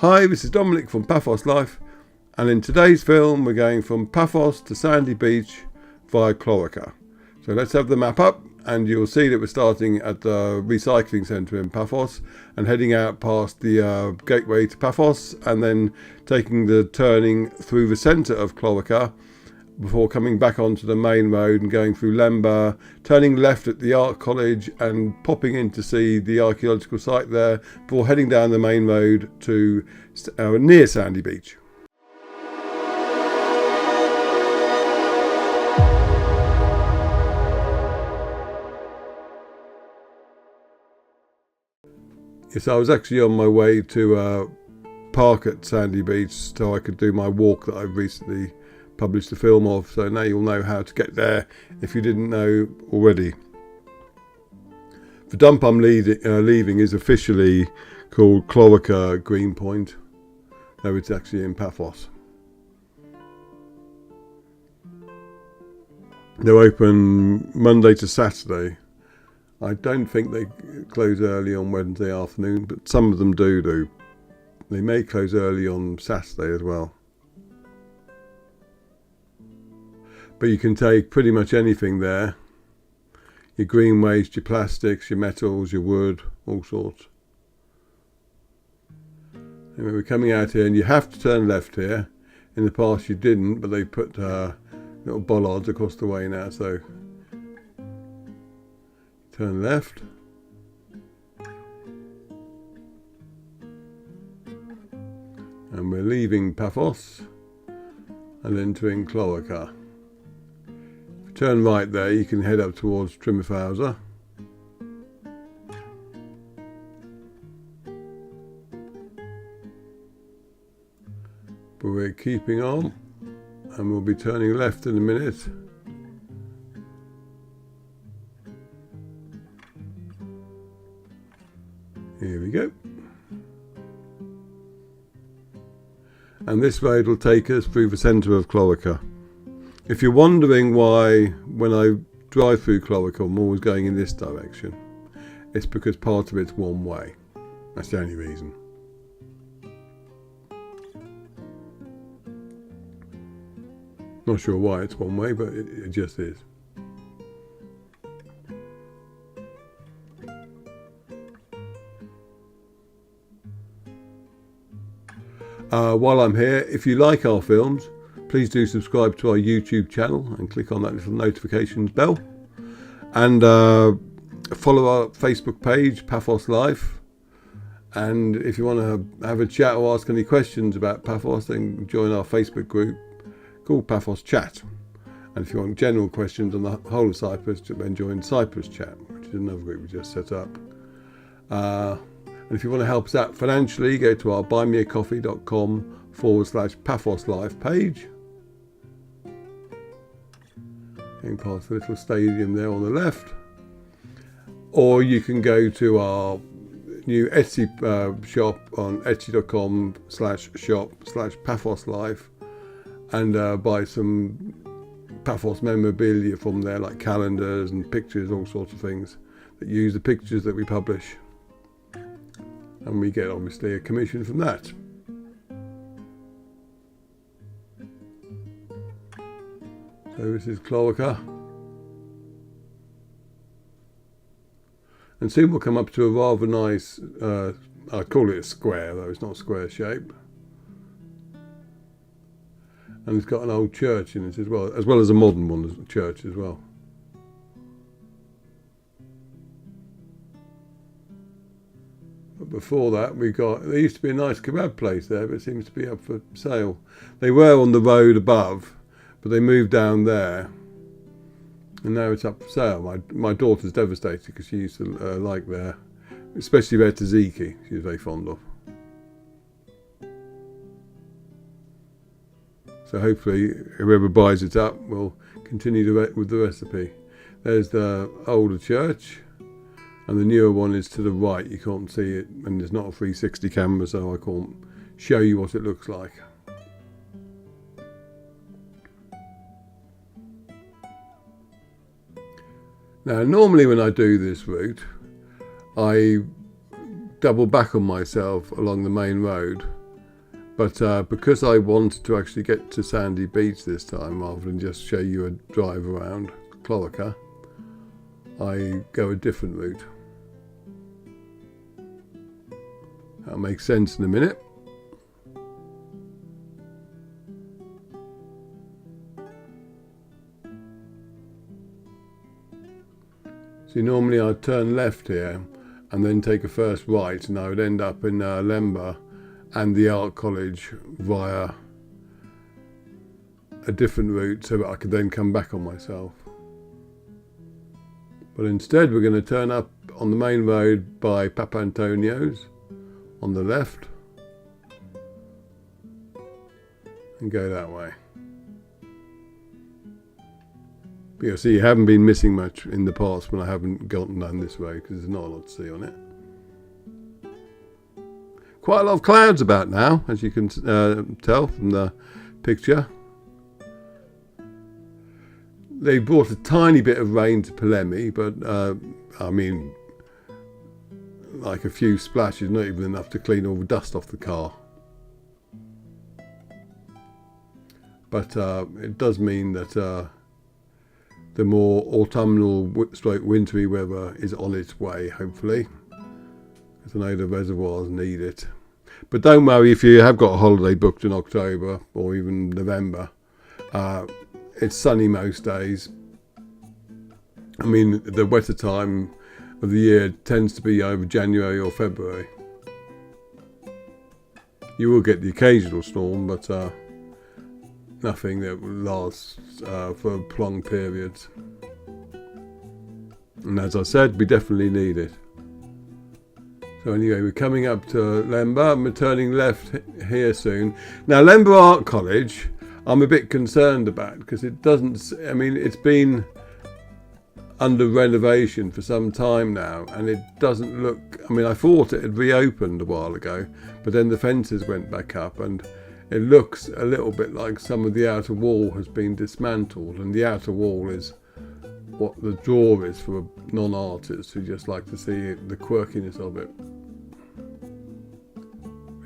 Hi, this is Dominic from Paphos Life, and in today's film we're going from Paphos to Sandy Beach via Chloraka. So let's have the map up, and you'll see that we're starting at the recycling centre in Paphos and heading out past the gateway to Paphos, and then taking the turning through the centre of Chloraka before coming back onto the main road and going through Lemba, turning left at the Art College and popping in to see the archaeological site there before heading down the main road to near Sandy Beach. Yes, I was actually on my way to park at Sandy Beach so I could do my walk that I've recently published a film of, so now you'll know how to get there if you didn't know already. The dump I'm leaving is officially called Chloraka Greenpoint, though it's actually in Paphos. They're open Monday to Saturday. I don't think they close early on Wednesday afternoon, but some of them do. They may close early on Saturday as well. But you can take pretty much anything there. Your green waste, your plastics, your metals, your wood, all sorts. Anyway, we're coming out here, and you have to turn left here. In the past you didn't, but they put little bollards across the way now, so turn left. And we're leaving Paphos and entering Chloraka. Turn right there, you can head up towards Trimmerfauser. But we're keeping on, and we'll be turning left in a minute. Here we go. And this road will take us through the centre of Chloraka. If you're wondering why when I drive through Chloraka I'm always going in this direction, it's because part of it's one way. That's the only reason. Not sure why it's one way, but it just is. While I'm here, if you like our films, please do subscribe to our YouTube channel and click on that little notifications bell. And follow our Facebook page, Paphos Life. And if you want to have a chat or ask any questions about Paphos, then join our Facebook group called Paphos Chat. And if you want general questions on the whole of Cyprus, then join Cyprus Chat, which is another group we just set up. And if you want to help us out financially, go to our buymeacoffee.com/Paphos Life page. Going past the little stadium there on the left. Or you can go to our new Etsy shop on etsy.com/shop/Paphos Life and buy some Paphos memorabilia from there, like calendars and pictures, all sorts of things that use the pictures that we publish. And we get obviously a commission from that. So this is Chloraka. And soon we'll come up to a rather nice, I call it a square, though it's not square shape. And it's got an old church in it as well as a modern one, church as well. But before that there used to be a nice kebab place there, but it seems to be up for sale. They were on the road above, but they moved down there, and now it's up for sale. My daughter's devastated because she used to like there, especially their tzatziki. She was very fond of. So hopefully whoever buys it up will continue with the recipe. There's the older church, and the newer one is to the right. You can't see it, and there's not a 360 camera, so I can't show you what it looks like. Now, normally when I do this route, I double back on myself along the main road But because I wanted to actually get to Sandy Beach this time, rather than just show you a drive around Chloraka, I go a different route. That'll make sense in a minute. See, normally I'd turn left here and then take a first right, and I would end up in Lemba and the Art College via a different route so that I could then come back on myself. But instead we're going to turn up on the main road by Papantonio's on the left and go that way. But you'll see you haven't been missing much in the past when I haven't gotten down this way, because there's not a lot to see on it. Quite a lot of clouds about now, as you can tell from the picture. They brought a tiny bit of rain to Pelemi, but I mean, like a few splashes, not even enough to clean all the dust off the car. But it does mean that the more autumnal stroke wintry weather is on its way, hopefully, because I know the reservoirs need it. But don't worry if you have got a holiday booked in October or even November. It's sunny most days. I mean, the wetter time of the year tends to be over January or February. You will get the occasional storm, but nothing that lasts for prolonged periods. And as I said, we definitely need it. So anyway, we're coming up to Lemba and we're turning left here soon. Now, Lemba Art College, I'm a bit concerned about, because it doesn't, I mean, it's been under renovation for some time now, and it doesn't look, I mean, I thought it had reopened a while ago, but then the fences went back up and it looks a little bit like some of the outer wall has been dismantled, and the outer wall is what the draw is for non-artists who just like to see the quirkiness of it.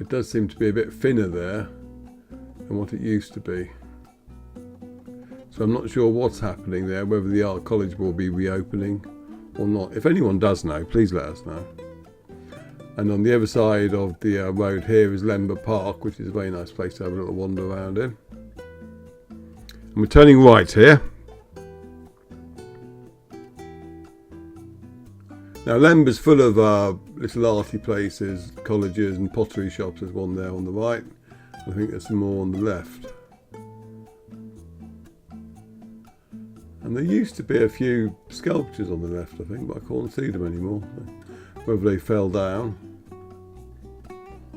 It does seem to be a bit thinner there than what it used to be. So I'm not sure what's happening there, whether the Art College will be reopening or not. If anyone does know, please let us know. And on the other side of the road here is Lemba Park, which is a very nice place to have a little wander around in. And we're turning right here. Now, Lemba's full of little arty places, colleges and pottery shops. There's one there on the right. I think there's some more on the left. And there used to be a few sculptures on the left, I think, but I can't see them anymore. Whether they fell down,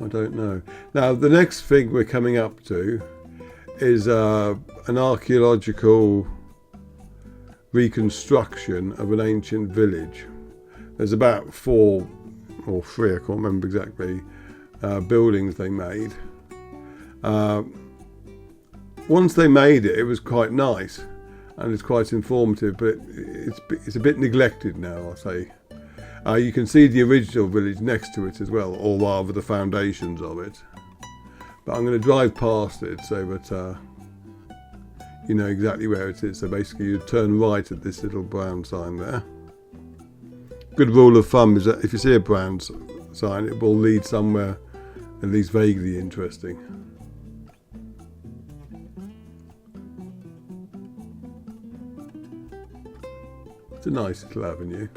I don't know. Now, the next thing we're coming up to is an archaeological reconstruction of an ancient village. There's about 4 or 3, I can't remember exactly, buildings they made. Once they made it, it was quite nice and it's quite informative, but it's a bit neglected now, I'll say. You can see the original village next to it as well, or rather the foundations of it. But I'm going to drive past it so that you know exactly where it is. So basically you turn right at this little brown sign there. Good rule of thumb is that if you see a brown sign, it will lead somewhere at least vaguely interesting. It's a nice little avenue.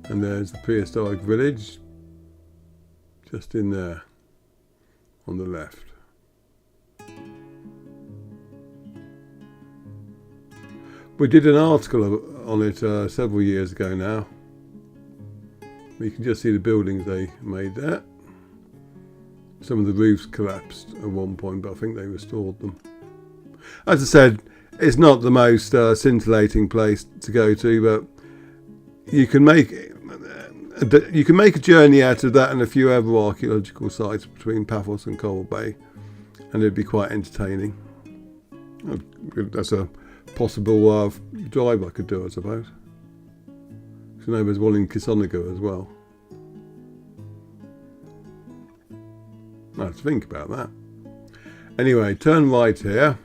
And there's the prehistoric village, just in there, on the left. We did an article on it several years ago now. You can just see the buildings they made there. Some of the roofs collapsed at one point, but I think they restored them. As I said, it's not the most scintillating place to go to, but you can make a journey out of that and a few other archaeological sites between Paphos and Coral Bay, and it'd be quite entertaining. That's a possible drive I could do, I suppose. So now there's one in Kisonaga as well. Let's think about that. Anyway, turn right here.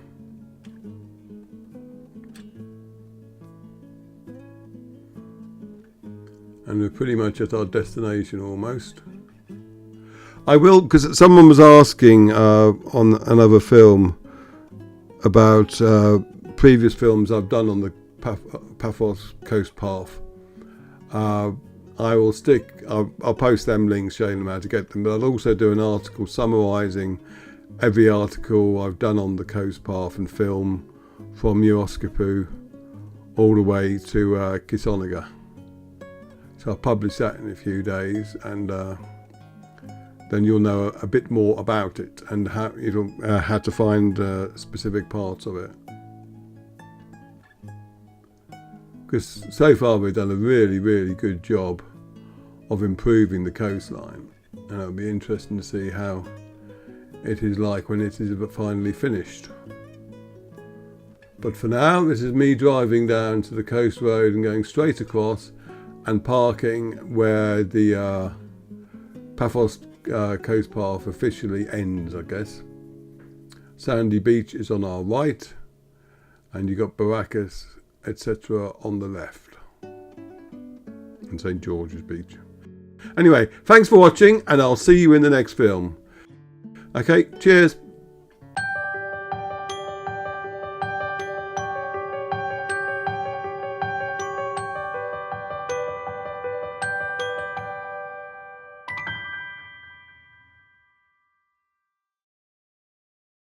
And we're pretty much at our destination almost. I will, because someone was asking on another film about previous films I've done on the Paphos coast path. I'll post them links showing them how to get them, but I'll also do an article summarising every article I've done on the coast path and film from Uoskapu all the way to Kisonaga. So I'll publish that in a few days, and then you'll know a bit more about it and how to find specific parts of it. Because so far we've done a really, really good job of improving the coastline, and it'll be interesting to see how it is like when it is finally finished. But for now, this is me driving down to the coast road and going straight across and parking where the Paphos coast path officially ends, I guess. Sandy Beach is on our right, and you got Baracus, etc. on the left, and St. George's Beach. Anyway, thanks for watching, and I'll see you in the next film. Okay, cheers.